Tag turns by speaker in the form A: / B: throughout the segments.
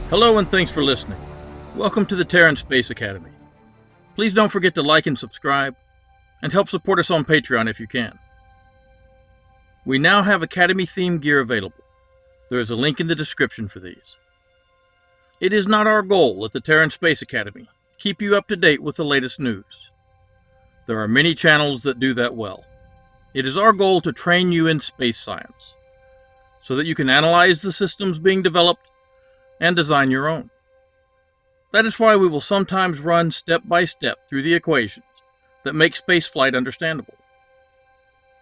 A: Hello and thanks for listening. Welcome to the Terran Space Academy. Please don't forget to like and subscribe, and help support us on Patreon if you can. We now have Academy-themed gear available. There is a link in the description for these. It is not our goal at the Terran Space Academy to keep you up to date with the latest news. There are many channels that do that well. It is our goal to train you in space science, so that you can analyze the systems being developed and design your own. That is why we will sometimes run step by step through the equations that make spaceflight understandable.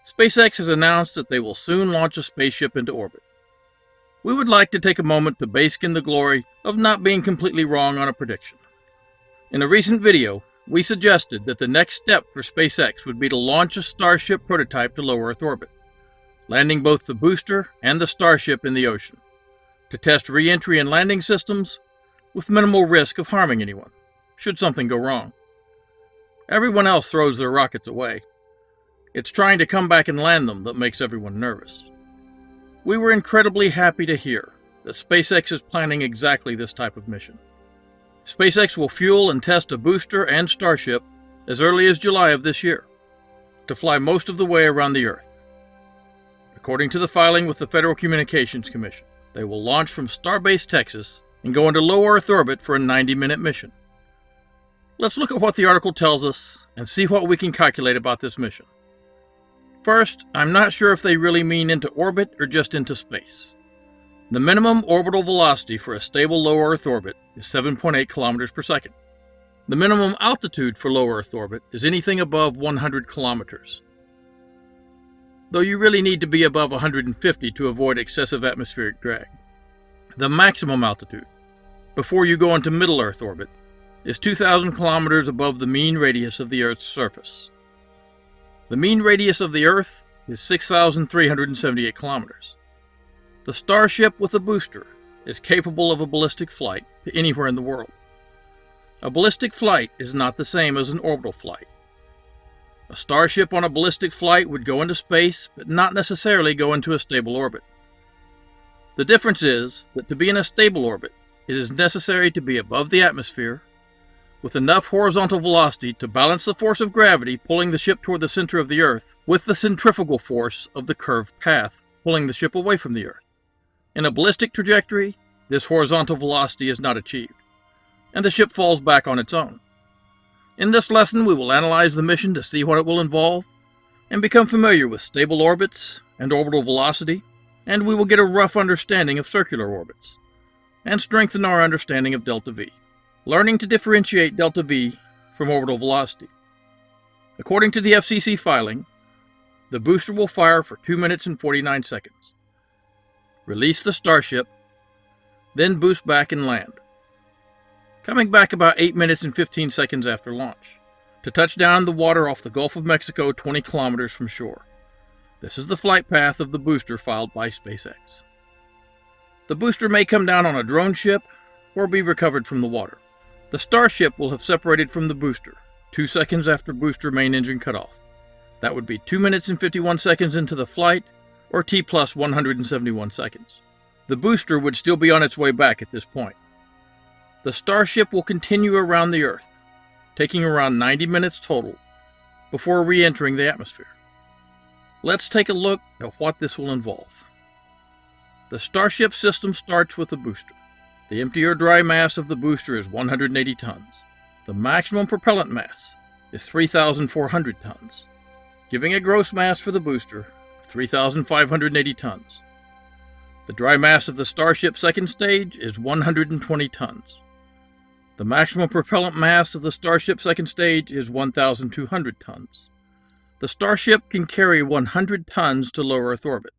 A: SpaceX has announced that they will soon launch a spaceship into orbit. We would like to take a moment to bask in the glory of not being completely wrong on a prediction. In a recent video, we suggested that the next step for SpaceX would be to launch a Starship prototype to low Earth orbit, landing both the booster and the Starship in the ocean, to test re-entry and landing systems with minimal risk of harming anyone, should something go wrong. Everyone else throws their rockets away. It's trying to come back and land them that makes everyone nervous. We were incredibly happy to hear that SpaceX is planning exactly this type of mission. SpaceX will fuel and test a booster and Starship as early as July of this year, to fly most of the way around the Earth. According to the filing with the Federal Communications Commission, they will launch from Starbase, Texas, and go into low Earth orbit for a 90-minute mission. Let's look at what the article tells us and see what we can calculate about this mission. First, I'm not sure if they really mean into orbit or just into space. The minimum orbital velocity for a stable low Earth orbit is 7.8 kilometers per second. The minimum altitude for low Earth orbit is anything above 100 kilometers. Though you really need to be above 150 to avoid excessive atmospheric drag. The maximum altitude, before you go into middle Earth orbit, is 2,000 kilometers above the mean radius of the Earth's surface. The mean radius of the Earth is 6,378 kilometers. The Starship with a booster is capable of a ballistic flight to anywhere in the world. A ballistic flight is not the same as an orbital flight. A Starship on a ballistic flight would go into space, but not necessarily go into a stable orbit. The difference is that to be in a stable orbit, it is necessary to be above the atmosphere, with enough horizontal velocity to balance the force of gravity pulling the ship toward the center of the Earth with the centrifugal force of the curved path pulling the ship away from the Earth. In a ballistic trajectory, this horizontal velocity is not achieved, and the ship falls back on its own. In this lesson, we will analyze the mission to see what it will involve, and become familiar with stable orbits and orbital velocity, and we will get a rough understanding of circular orbits, and strengthen our understanding of delta V, learning to differentiate delta V from orbital velocity. According to the FCC filing, the booster will fire for 2 minutes and 49 seconds. Release the Starship, then boost back and land, coming back about 8 minutes and 15 seconds after launch, to touch down in the water off the Gulf of Mexico 20 kilometers from shore. This is the flight path of the booster filed by SpaceX. The booster may come down on a drone ship or be recovered from the water. The Starship will have separated from the booster 2 seconds after booster main engine cutoff. That would be 2 minutes and 51 seconds into the flight, or T plus 171 seconds. The booster would still be on its way back at this point. The Starship will continue around the Earth, taking around 90 minutes total before re-entering the atmosphere. Let's take a look at what this will involve. The Starship system starts with a booster. The empty or dry mass of the booster is 180 tons. The maximum propellant mass is 3,400 tons, giving a gross mass for the booster 3,580 tons. The dry mass of the Starship second stage is 120 tons. The maximum propellant mass of the Starship second stage is 1,200 tons. The Starship can carry 100 tons to low Earth orbit.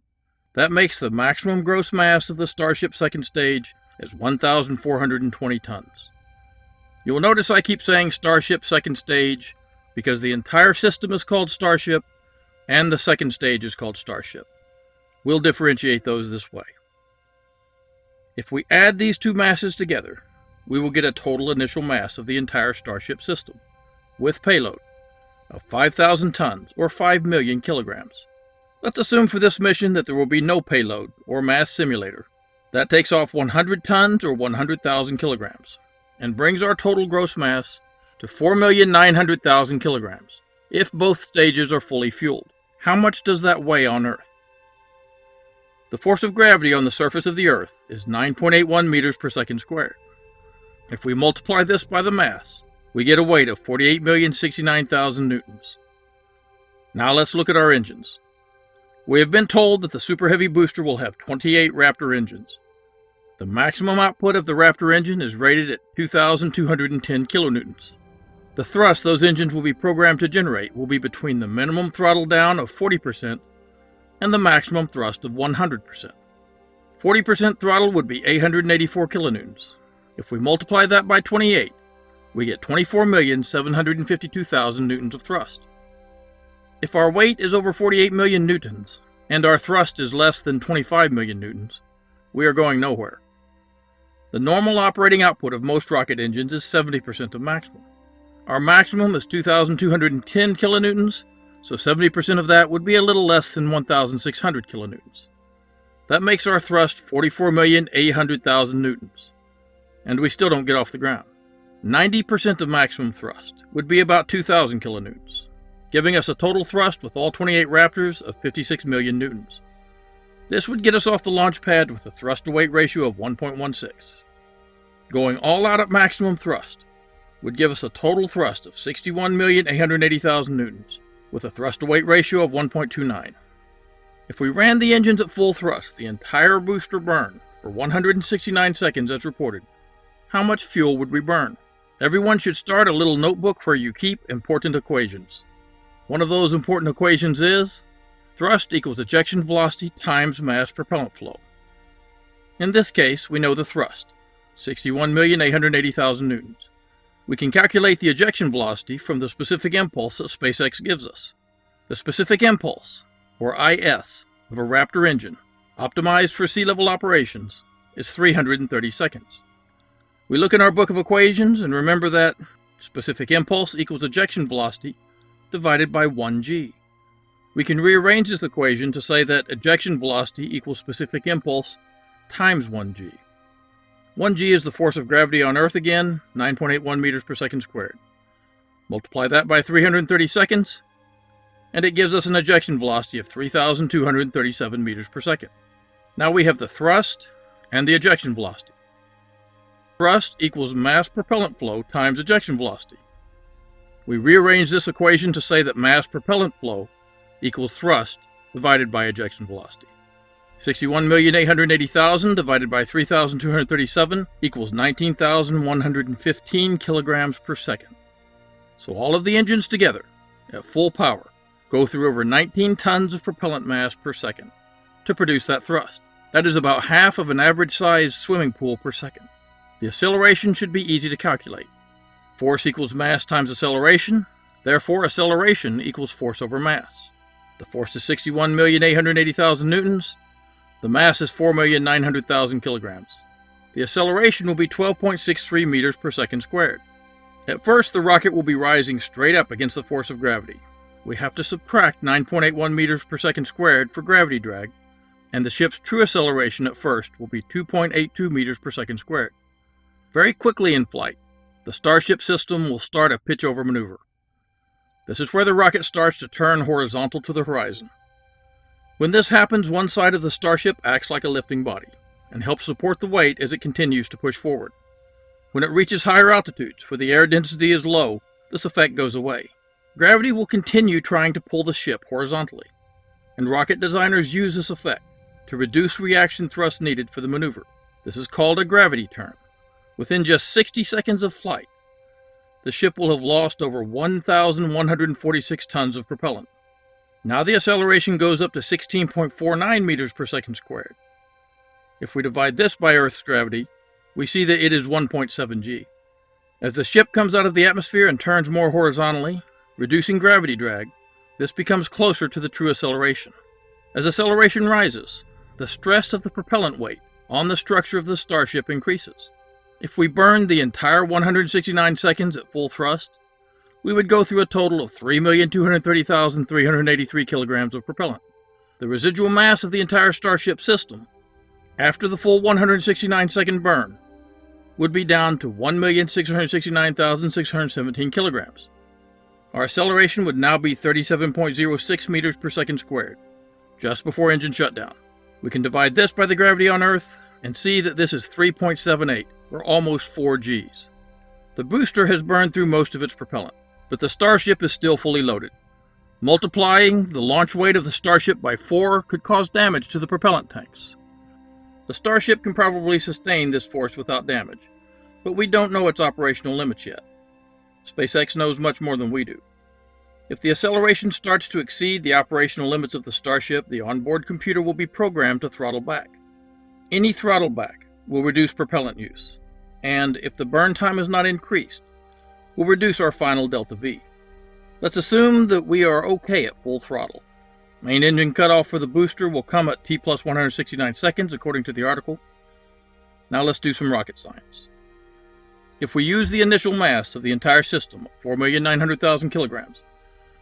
A: That makes the maximum gross mass of the Starship second stage as 1,420 tons. You'll notice I keep saying Starship second stage because the entire system is called Starship and the second stage is called Starship. We'll differentiate those this way. If we add these two masses together, we will get a total initial mass of the entire Starship system, with payload, of 5,000 tons or 5 million kilograms. Let's assume for this mission that there will be no payload or mass simulator That takes off 100 tons or 100,000 kilograms and brings our total gross mass to 4,900,000 kilograms if both stages are fully fueled. How much does that weigh on Earth? The force of gravity on the surface of the Earth is 9.81 meters per second squared. If we multiply this by the mass, we get a weight of 48,069,000 newtons. Now let's look at our engines. We have been told that the Super Heavy booster will have 28 Raptor engines. The maximum output of the Raptor engine is rated at 2,210 kilonewtons. The thrust those engines will be programmed to generate will be between the minimum throttle down of 40% and the maximum thrust of 100%. 40% throttle would be 884 kilonewtons. If we multiply that by 28, we get 24,752,000 newtons of thrust. If our weight is over 48 million newtons and our thrust is less than 25 million newtons, we are going nowhere. The normal operating output of most rocket engines is 70% of maximum. Our maximum is 2,210 kilonewtons, so 70% of that would be a little less than 1,600 kilonewtons. That makes our thrust 44,800,000 newtons, and we still don't get off the ground. 90% of maximum thrust would be about 2,000 kilonewtons, giving us a total thrust with all 28 Raptors of 56 million newtons. This would get us off the launch pad with a thrust-to-weight ratio of 1.16. Going all out at maximum thrust would give us a total thrust of 61,880,000 newtons, with a thrust-to-weight ratio of 1.29. If we ran the engines at full thrust, the entire booster burn for 169 seconds as reported, how much fuel would we burn? Everyone should start a little notebook where you keep important equations. One of those important equations is thrust equals ejection velocity times mass propellant flow. In this case, we know the thrust, 61,880,000 newtons. We can calculate the ejection velocity from the specific impulse that SpaceX gives us. The specific impulse, or IS, of a Raptor engine, optimized for sea level operations, is 330 seconds. We look in our book of equations and remember that specific impulse equals ejection velocity divided by 1g. We can rearrange this equation to say that ejection velocity equals specific impulse times 1g. 1g is the force of gravity on Earth again, 9.81 meters per second squared. Multiply that by 330 seconds, and it gives us an ejection velocity of 3,237 meters per second. Now we have the thrust and the ejection velocity. Thrust equals mass propellant flow times ejection velocity. We rearrange this equation to say that mass propellant flow equals thrust divided by ejection velocity. 61,880,000 divided by 3,237 equals 19,115 kilograms per second. So all of the engines together, at full power, go through over 19 tons of propellant mass per second to produce that thrust. That is about half of an average-sized swimming pool per second. The acceleration should be easy to calculate. Force equals mass times acceleration, therefore acceleration equals force over mass. The force is 61,880,000 newtons. The mass is 4,900,000 kilograms. The acceleration will be 12.63 meters per second squared. At first, the rocket will be rising straight up against the force of gravity. We have to subtract 9.81 meters per second squared for gravity drag, and the ship's true acceleration at first will be 2.82 meters per second squared. Very quickly in flight, the Starship system will start a pitch-over maneuver. This is where the rocket starts to turn horizontal to the horizon. When this happens, one side of the Starship acts like a lifting body and helps support the weight as it continues to push forward. When it reaches higher altitudes, where the air density is low, this effect goes away. Gravity will continue trying to pull the ship horizontally, and rocket designers use this effect to reduce reaction thrust needed for the maneuver. This is called a gravity turn. Within just 60 seconds of flight, the ship will have lost over 1,146 tons of propellant. Now the acceleration goes up to 16.49 meters per second squared. If we divide this by Earth's gravity, we see that it is 1.7 g. As the ship comes out of the atmosphere and turns more horizontally, reducing gravity drag, this becomes closer to the true acceleration. As acceleration rises, the stress of the propellant weight on the structure of the Starship increases. If we burned the entire 169 seconds at full thrust, we would go through a total of 3,230,383 kilograms of propellant. The residual mass of the entire Starship system after the full 169-second burn, would be down to 1,669,617 kilograms. Our acceleration would now be 37.06 meters per second squared, just before engine shutdown. We can divide this by the gravity on Earth and see that this is 3.78, or almost 4 Gs. The booster has burned through most of its propellant, but the Starship is still fully loaded. Multiplying the launch weight of the Starship by 4 could cause damage to the propellant tanks. The Starship can probably sustain this force without damage, but we don't know its operational limits yet. SpaceX knows much more than we do. If the acceleration starts to exceed the operational limits of the Starship, the onboard computer will be programmed to throttle back. Any throttle back will reduce propellant use, and if the burn time is not increased, will reduce our final delta V. Let's assume that we are okay at full throttle. Main engine cutoff for the booster will come at T plus 169 seconds, according to the article. Now let's do some rocket science. If we use the initial mass of the entire system, 4,900,000 kilograms,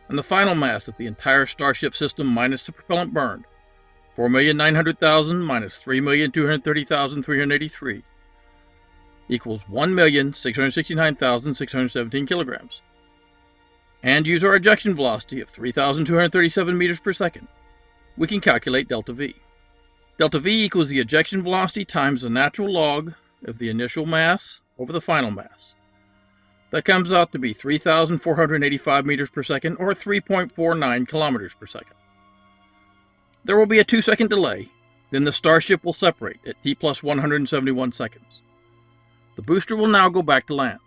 A: and the final mass of the entire Starship system minus the propellant burned, 4,900,000 minus 3,230,383, equals 1,669,617 kilograms, and use our ejection velocity of 3,237 meters per second, we can calculate delta V. Delta V equals the ejection velocity times the natural log of the initial mass over the final mass. That comes out to be 3,485 meters per second, or 3.49 kilometers per second. There will be a 2-second delay, then the Starship will separate at T plus 171 seconds. The booster will now go back to land.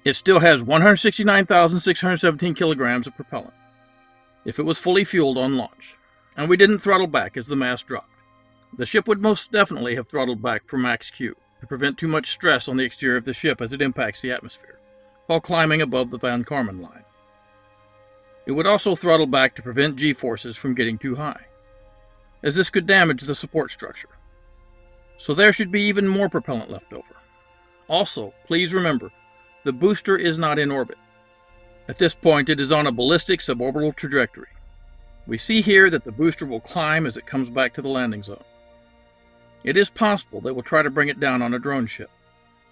A: It still has 169,617 kilograms of propellant, if it was fully fueled on launch, and we didn't throttle back as the mass dropped. The ship would most definitely have throttled back for max Q to prevent too much stress on the exterior of the ship as it impacts the atmosphere, while climbing above the Van Karman line. It would also throttle back to prevent G-forces from getting too high, as this could damage the support structure. So there should be even more propellant left over. Also, please remember, the booster is not in orbit. At this point, it is on a ballistic suborbital trajectory. We see here that the booster will climb as it comes back to the landing zone. It is possible they will try to bring it down on a drone ship,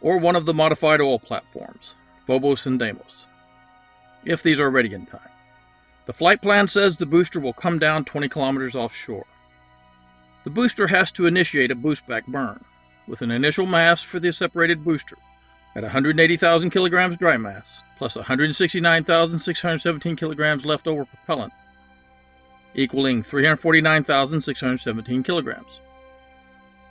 A: or one of the modified oil platforms, Phobos and Deimos, if these are ready in time. The flight plan says the booster will come down 20 kilometers offshore. The booster has to initiate a boost-back burn, with an initial mass for the separated booster at 180,000 kilograms dry mass, plus 169,617 kilograms leftover propellant, equaling 349,617 kilograms.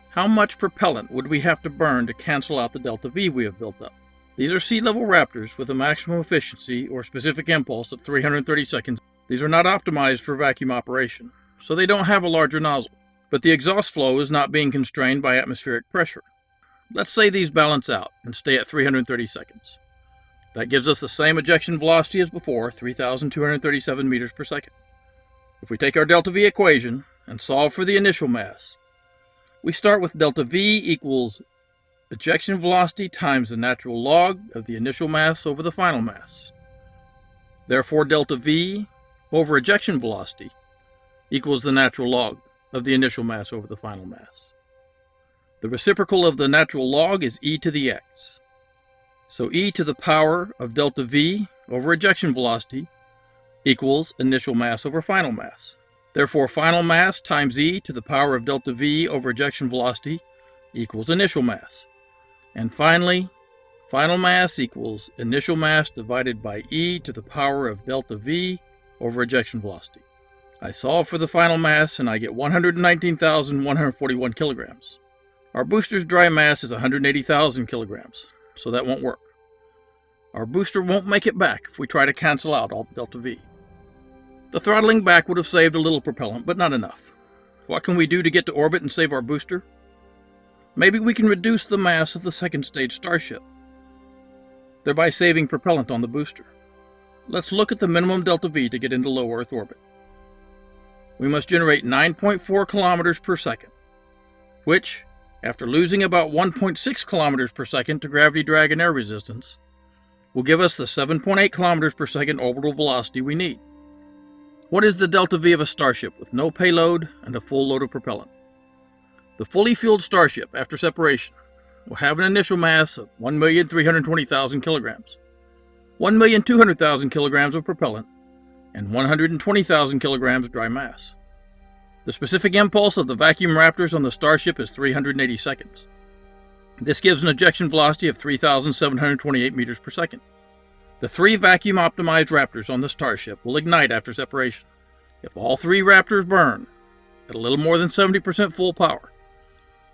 A: How much propellant would we have to burn to cancel out the delta V we have built up? These are sea-level Raptors with a maximum efficiency or specific impulse of 330 seconds. These are not optimized for vacuum operation, so they don't have a larger nozzle, but the exhaust flow is not being constrained by atmospheric pressure. Let's say these balance out and stay at 330 seconds. That gives us the same ejection velocity as before, 3,237 meters per second. If we take our delta V equation and solve for the initial mass, we start with delta V equals ejection velocity times the natural log of the initial mass over the final mass. Therefore, delta V over ejection velocity equals the natural log of the initial mass over the final mass. The reciprocal of the natural log is e to the x. So e to the power of delta V over ejection velocity equals initial mass over final mass. Therefore, final mass times e to the power of delta V over ejection velocity equals initial mass. And finally, final mass equals initial mass divided by e to the power of delta V over ejection velocity. I solve for the final mass and I get 119,141 kilograms. Our booster's dry mass is 180,000 kilograms, so that won't work. Our booster won't make it back if we try to cancel out all the delta V. The throttling back would have saved a little propellant, but not enough. What can we do to get to orbit and save our booster? Maybe we can reduce the mass of the second stage Starship, thereby saving propellant on the booster. Let's look at the minimum delta V to get into low Earth orbit. We must generate 9.4 kilometers per second, which, after losing about 1.6 kilometers per second to gravity drag and air resistance, will give us the 7.8 kilometers per second orbital velocity we need. What is the delta V of a Starship with no payload and a full load of propellant? The fully fueled Starship, after separation, will have an initial mass of 1,320,000 kilograms, 1,200,000 kilograms of propellant, and 120,000 kilograms dry mass. The specific impulse of the vacuum Raptors on the Starship is 380 seconds. This gives an ejection velocity of 3,728 meters per second. The 3 vacuum-optimized Raptors on the Starship will ignite after separation. If all 3 Raptors burn at a little more than 70% full power,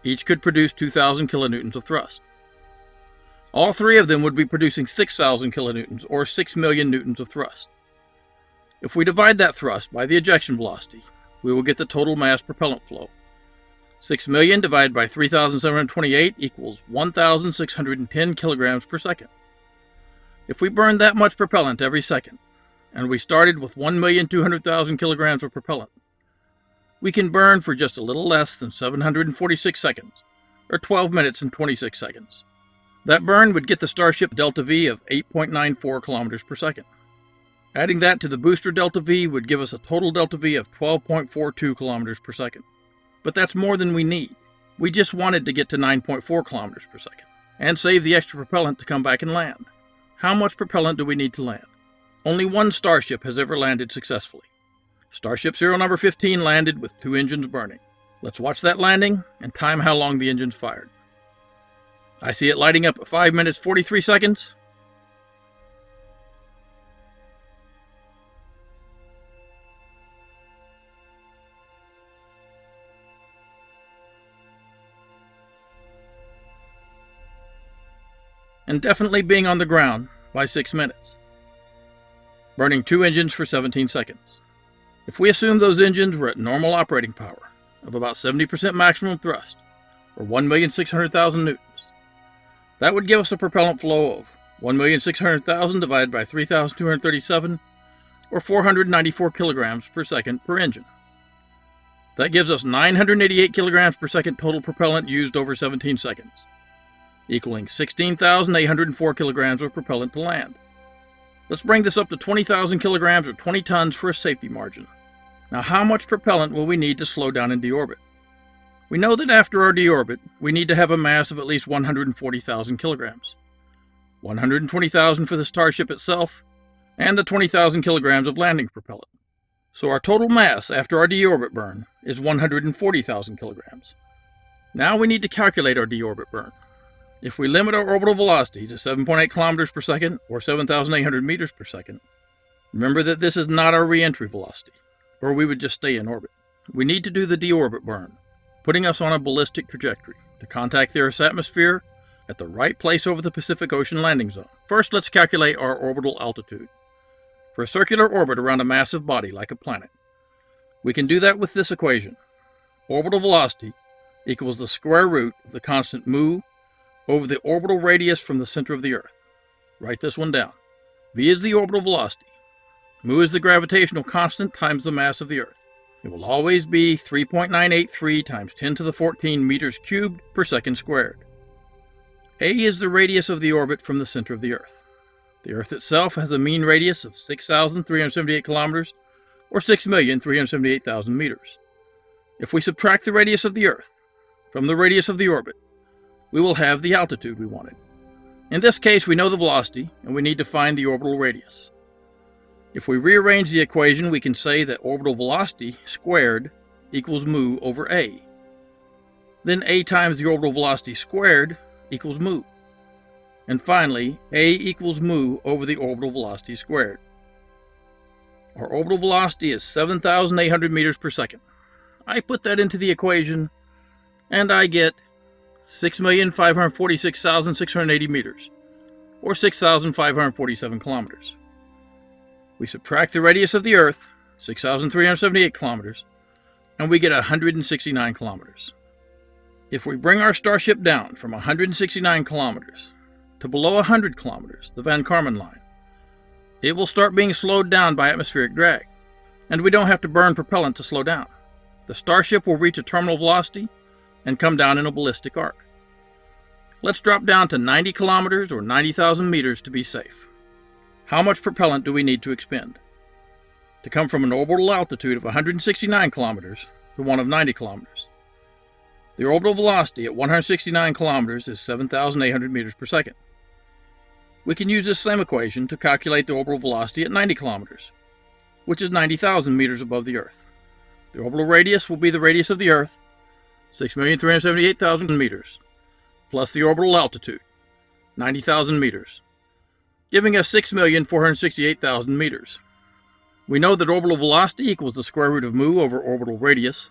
A: each could produce 2,000 kilonewtons of thrust. All 3 of them would be producing 6,000 kilonewtons, or 6 million newtons of thrust. If we divide that thrust by the ejection velocity, we will get the total mass propellant flow. 6 million divided by 3,728 equals 1,610 kilograms per second. If we burned that much propellant every second, and we started with 1,200,000 kilograms of propellant, we can burn for just a little less than 746 seconds, or 12 minutes and 26 seconds. That burn would get the Starship delta V of 8.94 kilometers per second. Adding that to the booster delta V would give us a total delta V of 12.42 kilometers per second. But that's more than we need. We just wanted to get to 9.4 kilometers per second, and save the extra propellant to come back and land. How much propellant do we need to land? Only one Starship has ever landed successfully. Starship serial number 15 landed with 2 engines burning. Let's watch that landing and time how long the engines fired. I see it lighting up at 5 minutes 43 seconds. And definitely being on the ground by 6 minutes. Burning 2 engines for 17 seconds. If we assume those engines were at normal operating power of about 70% maximum thrust, or 1,600,000 newtons, that would give us a propellant flow of 1,600,000 divided by 3,237, or 494 kilograms per second per engine. That gives us 988 kilograms per second total propellant used over 17 seconds, equaling 16,804 kilograms of propellant to land. Let's bring this up to 20,000 kilograms or 20 tons for a safety margin. Now, how much propellant will we need to slow down and deorbit? We know that after our deorbit, we need to have a mass of at least 140,000 kilograms. 120,000 for the Starship itself, and the 20,000 kilograms of landing propellant. So our total mass after our deorbit burn is 140,000 kilograms. Now we need to calculate our deorbit burn. If we limit our orbital velocity to 7.8 kilometers per second, or 7,800 meters per second, remember that this is not our reentry velocity, or we would just stay in orbit. We need to do the deorbit burn, putting us on a ballistic trajectory to contact the Earth's atmosphere at the right place over the Pacific Ocean landing zone. First, let's calculate our orbital altitude. For a circular orbit around a massive body like a planet, we can do that with this equation. Orbital velocity equals the square root of the constant mu over the orbital radius from the center of the Earth. Write this one down. V is the orbital velocity. Mu is the gravitational constant times the mass of the Earth. It will always be 3.983 times 10 to the 14 meters cubed per second squared. A is the radius of the orbit from the center of the Earth. The Earth itself has a mean radius of 6,378 kilometers, or 6,378,000 meters. If we subtract the radius of the Earth from the radius of the orbit, we will have the altitude we wanted. In this case, we know the velocity, and we need to find the orbital radius. If we rearrange the equation, we can say that orbital velocity squared equals mu over a. Then a times the orbital velocity squared equals mu. And finally, a equals mu over the orbital velocity squared. Our orbital velocity is 7,800 meters per second. I put that into the equation, and I get 6,546,680 meters, or 6,547 kilometers. We subtract the radius of the Earth, 6,378 kilometers, and we get 169 kilometers. If we bring our Starship down from 169 kilometers to below 100 kilometers, the Van Karman line, it will start being slowed down by atmospheric drag, and we don't have to burn propellant to slow down. The Starship will reach a terminal velocity and come down in a ballistic arc. Let's drop down to 90 kilometers or 90,000 meters to be safe. How much propellant do we need to expend to come from an orbital altitude of 169 kilometers to one of 90 kilometers? The orbital velocity at 169 kilometers is 7,800 meters per second. We can use this same equation to calculate the orbital velocity at 90 kilometers, which is 90,000 meters above the Earth. The orbital radius will be the radius of the Earth, 6,378,000 meters, plus the orbital altitude, 90,000 meters, giving us 6,468,000 meters. We know that orbital velocity equals the square root of mu over orbital radius,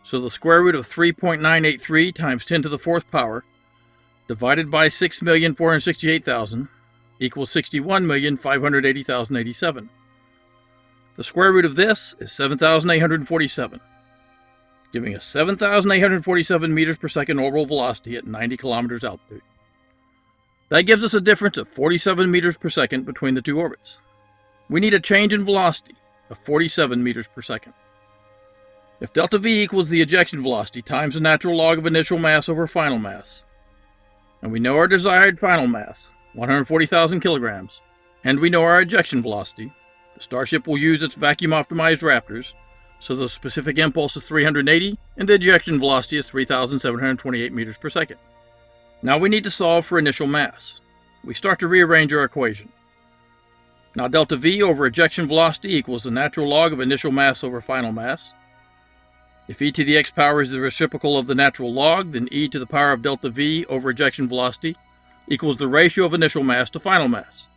A: so the square root of 3.983 times 10 to the fourth power divided by 6,468,000 equals 61,580,087. The square root of this is 7,847, giving us 7,847 meters per second orbital velocity at 90 kilometers altitude. That gives us a difference of 47 meters per second between the two orbits. We need a change in velocity of 47 meters per second. If delta V equals the ejection velocity times the natural log of initial mass over final mass, and we know our desired final mass, 140,000 kilograms, and we know our ejection velocity, the Starship will use its vacuum-optimized Raptors, so the specific impulse is 380, and the ejection velocity is 3,728 meters per second. Now we need to solve for initial mass. We start to rearrange our equation. Now delta V over ejection velocity equals the natural log of initial mass over final mass. If e to the x power is the reciprocal of the natural log, then e to the power of delta V over ejection velocity equals the ratio of initial mass to final mass.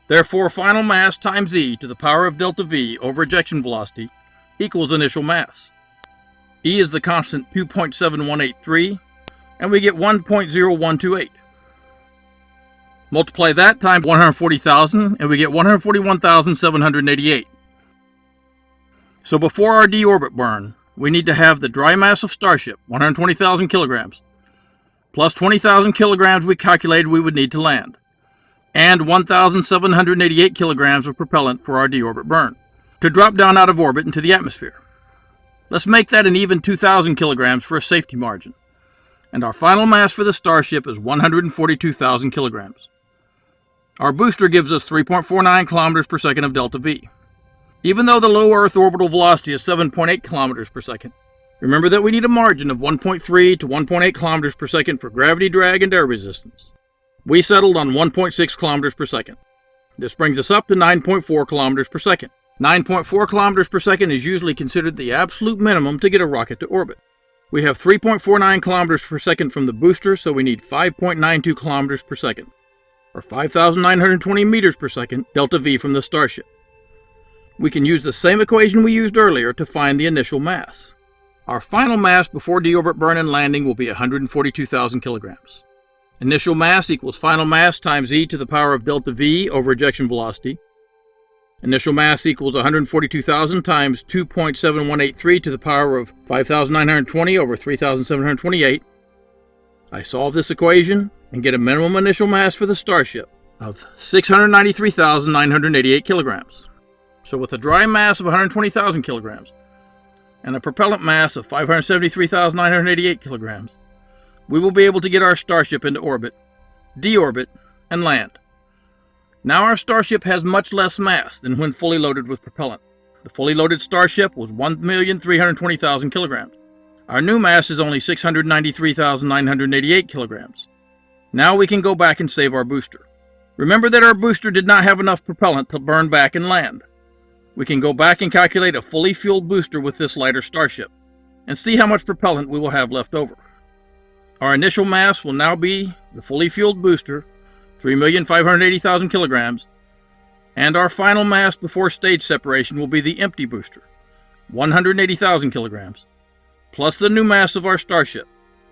A: Therefore, final mass times e to the power of delta V over ejection velocity equals initial mass. E is the constant 2.7183, and we get 1.0128. Multiply that times 140,000, and we get 141,788. So before our deorbit burn, we need to have the dry mass of Starship, 120,000 kilograms, plus 20,000 kilograms we calculated we would need to land, and 1,788 kilograms of propellant for our deorbit burn, to drop down out of orbit into the atmosphere. Let's make that an even 2,000 kilograms for a safety margin, and our final mass for the Starship is 142,000 kilograms. Our booster gives us 3.49 kilometers per second of delta V. Even though the low Earth orbital velocity is 7.8 kilometers per second, remember that we need a margin of 1.3 to 1.8 kilometers per second for gravity drag and air resistance. We settled on 1.6 kilometers per second. This brings us up to 9.4 kilometers per second. 9.4 kilometers per second is usually considered the absolute minimum to get a rocket to orbit. We have 3.49 kilometers per second from the booster, so we need 5.92 kilometers per second, or 5,920 meters per second delta V from the Starship. We can use the same equation we used earlier to find the initial mass. Our final mass before deorbit burn and landing will be 142,000 kilograms. Initial mass equals final mass times e to the power of delta V over ejection velocity. Initial mass equals 142,000 times 2.7183 to the power of 5,920 over 3,728. I solve this equation and get a minimum initial mass for the Starship of 693,988 kilograms. So with a dry mass of 120,000 kilograms and a propellant mass of 573,988 kilograms, we will be able to get our Starship into orbit, deorbit, and land. Now our Starship has much less mass than when fully loaded with propellant. The fully loaded Starship was 1,320,000 kilograms. Our new mass is only 693,988 kilograms. Now we can go back and save our booster. Remember that our booster did not have enough propellant to burn back and land. We can go back and calculate a fully fueled booster with this lighter Starship, and see how much propellant we will have left over. Our initial mass will now be the fully fueled booster, 3,580,000 kilograms, and our final mass before stage separation will be the empty booster, 180,000 kilograms, plus the new mass of our Starship,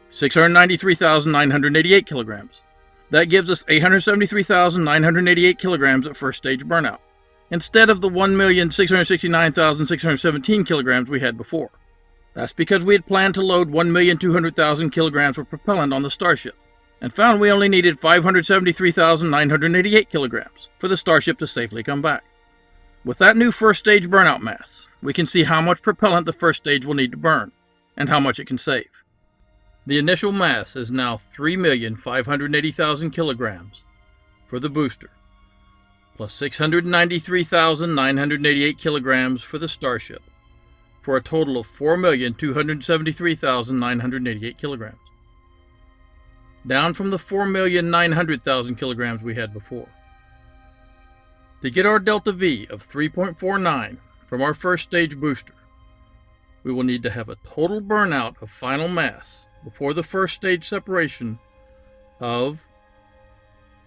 A: 693,988 kilograms. That gives us 873,988 kilograms at first stage burnout, instead of the 1,669,617 kilograms we had before. That's because we had planned to load 1,200,000 kilograms of propellant on the Starship, and found we only needed 573,988 kilograms for the Starship to safely come back. With that new first stage burnout mass, we can see how much propellant the first stage will need to burn, and how much it can save. The initial mass is now 3,580,000 kilograms for the booster, plus 693,988 kilograms for the Starship, for a total of 4,273,988 kilograms, down from the 4,900,000 kilograms we had before. To get our delta V of 3.49 from our first stage booster, we will need to have a total burnout of final mass before the first stage separation of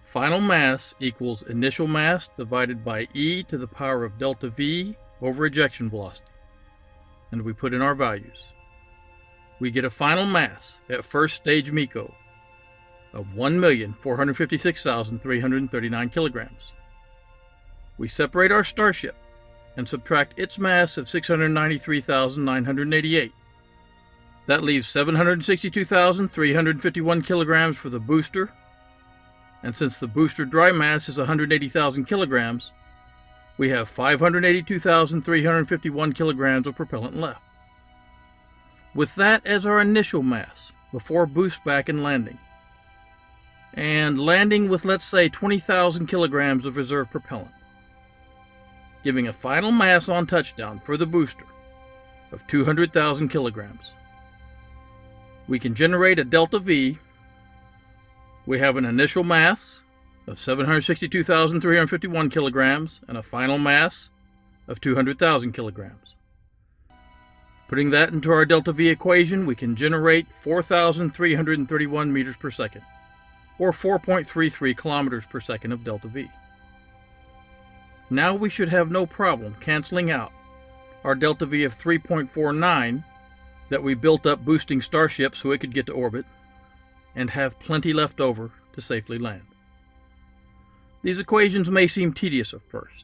A: final mass equals initial mass divided by e to the power of delta V over ejection velocity. And we put in our values. We get a final mass at first stage MECO of 1,456,339 kilograms. We separate our Starship and subtract its mass of 693,988. That leaves 762,351 kilograms for the booster, and since the booster dry mass is 180,000 kilograms, we have 582,351 kilograms of propellant left. With that as our initial mass before boost back and landing, and landing with, let's say, 20,000 kilograms of reserve propellant, giving a final mass on touchdown for the booster of 200,000 kilograms. We can generate a delta V. We have an initial mass of 762,351 kilograms and a final mass of 200,000 kilograms. Putting that into our delta V equation, we can generate 4,331 meters per second, or 4.33 kilometers per second of delta V. Now we should have no problem canceling out our delta V of 3.49 that we built up boosting Starship so it could get to orbit, and have plenty left over to safely land. These equations may seem tedious at first,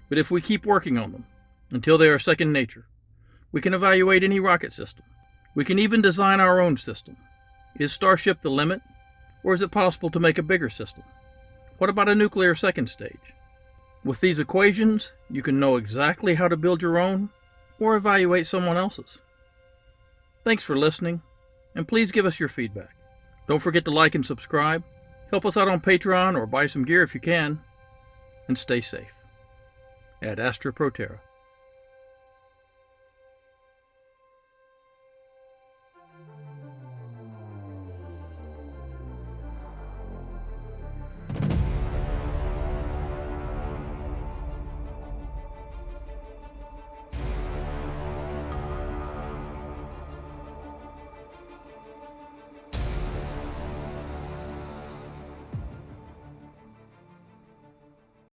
A: but if we keep working on them until they are second nature, we can evaluate any rocket system. We can even design our own system. Is Starship the limit, or is it possible to make a bigger system? What about a nuclear second stage? With these equations, you can know exactly how to build your own or evaluate someone else's. Thanks for listening, and please give us your feedback. Don't forget to like and subscribe, help us out on Patreon or buy some gear if you can, and stay safe. At Astra Pro Terra.